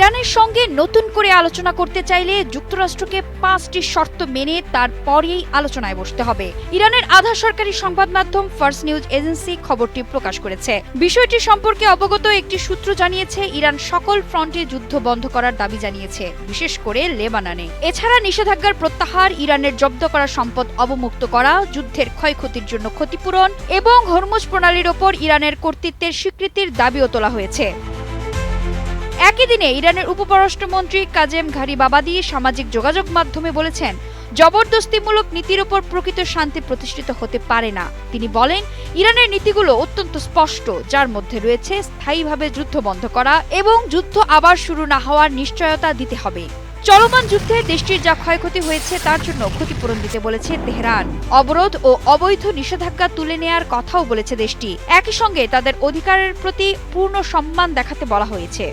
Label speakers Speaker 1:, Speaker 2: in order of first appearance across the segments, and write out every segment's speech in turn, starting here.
Speaker 1: ইরানের সঙ্গে নতুন করে আলোচনা করতে চাইলে যুক্তরাষ্ট্রকে 5টি শর্ত মেনে তারপরেই আলোচনায় বসতে হবে। ইরানের আধা সরকারি সংবাদ মাধ্যম ফার্স নিউজ এজেন্সি খবরটি প্রকাশ করেছে। বিষয়টি সম্পর্কে অবগত একটি সূত্র জানিয়েছে, ইরান সকল ফ্রন্টে যুদ্ধ বন্ধ করার দাবি জানিয়েছে, বিশেষ করে লেবাননে। এছাড়া নিষেধাজ্ঞার প্রত্যাহার, ইরানের জব্দ করা সম্পদ অবমুক্ত করা, যুদ্ধের ক্ষয়ক্ষতির জন্য ক্ষতিপূরণ এবং হরমুজ প্রণালীর ওপর ইরানের কর্তৃত্বের স্বীকৃতির দাবিও তোলা হয়েছে। একই দিনে ইরানের উপপররাষ্ট্রমন্ত্রী কাজেম ঘারিবাবাদি সামাজিক যোগাযোগ মাধ্যমে বলেছেন, জবরদস্তিমূলক নীতির উপর প্রকৃত শান্তি প্রতিষ্ঠিত হতে পারে না। তিনি বলেন, ইরানের নীতিগুলো অত্যন্ত স্পষ্ট, যার মধ্যে রয়েছে স্থায়ীভাবে যুদ্ধ বন্ধ করা এবং যুদ্ধ আবার শুরু না হওয়ার নিশ্চয়তা দিতে হবে। চলমান যুদ্ধে দেশটির যা ক্ষয়ক্ষতি হয়েছে তার জন্য ক্ষতিপূরণ দিতে বলেছে তেহরান। অবরোধ ও অবৈধ নিষেধাজ্ঞা তুলে নেয়ার কথাও বলেছে দেশটি। একই সঙ্গে তাদের অধিকারের প্রতি পূর্ণ সম্মান দেখাতে বলা হয়েছে।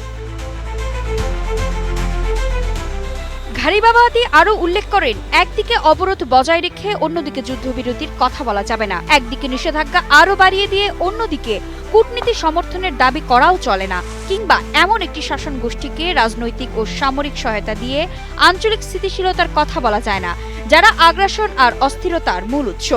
Speaker 1: ঘারিবাবাদি আরও উল্লেখ করেন, একদিকে অবরোধ বজায় রেখে অন্যদিকে যুদ্ধবিরতির কথা বলা যাবে না। একদিকে নিষেধাজ্ঞা আরও বাড়িয়ে দিয়ে অন্যদিকে কূটনীতি সমর্থনের দাবি করাও চলে না, কিংবা এমন একটি শাসন গোষ্ঠীকে রাজনৈতিক ও সামরিক সহায়তা দিয়ে আঞ্চলিক স্থিতিশীলতার কথা বলা যায় না, যারা আগ্রাসন আর অস্থিরতার মূল উৎস।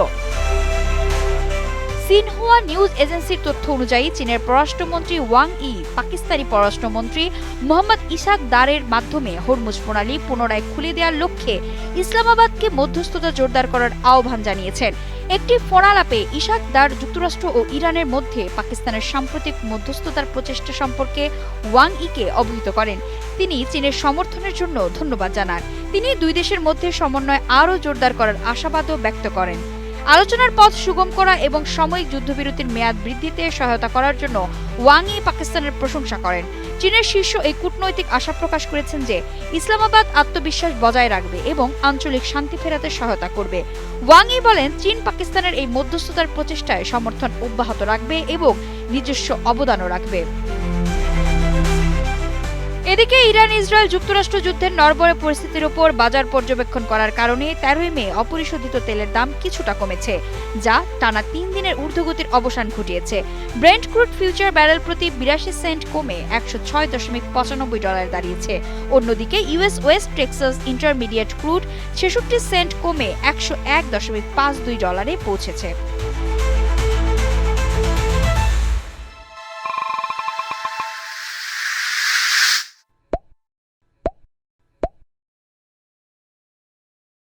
Speaker 1: সিনহুয়া নিউজ এজেন্সির তথ্য অনুযায়ী চীনের পররাষ্ট্রমন্ত্রী ওয়াং ই পাকিস্তানি পররাষ্ট্রমন্ত্রী মোহাম্মদ ইসাক দারের মাধ্যমে হরমুজ প্রণালী পুনরায় খুলে দেওয়ার লক্ষ্যে ইসলামাবাদকে মধ্যস্থতা জোরদার করার আহ্বান জানিয়েছেন। একটি ফোনালাপে ইসাক দার যুক্তরাষ্ট্র ও ইরানের মধ্যে পাকিস্তানের সাম্প্রতিক মধ্যস্থতার প্রচেষ্টা সম্পর্কে ওয়াং ইকে অবহিত করেন। তিনি চীনের সমর্থনের জন্য ধন্যবাদ জানান। তিনি দুই দেশের মধ্যে সমন্বয় আরও জোরদার করার আশাবাদও ব্যক্ত করেন। আলোচনার পথ সুগম করা এবং সাময়িক যুদ্ধবিরতির মেয়াদ বৃদ্ধিতে সহায়তা করার জন্য ওয়াং ই পাকিস্তানের প্রশংসা করেন। চীনের শীর্ষ এই কূটনৈতিক আশা প্রকাশ করেছেন যে ইসলামাবাদ আত্মবিশ্বাস বজায় রাখবে এবং আঞ্চলিক শান্তি ফেরাতে সহায়তা করবে। ওয়াং ই বলেন, চীন পাকিস্তানের এই মধ্যস্থতার প্রচেষ্টায় সমর্থন অব্যাহত রাখবে এবং নিজস্ব অবদানও রাখবে। এদিকে ইরান ইসরায়েল যুক্তরাষ্ট্র যুদ্ধের নড়বড়ে পরিস্থিতির উপর বাজার পর্যবেক্ষণ করার কারণে 13 মে অপরিশোধিত তেলের দাম কিছুটা কমেছে, যা টানা 3 দিনের ঊর্ধ্বগতির অবসান ঘটিয়েছে। ব্রেন্ট ক্রুড ফিউচার ব্যারেল প্রতি 82 সেন্ট কমে $106.95 দাঁড়িয়েছে। অন্যদিকে US West Texas Intermediate crude 66 cent কমে $101.52 পৌঁছেছে।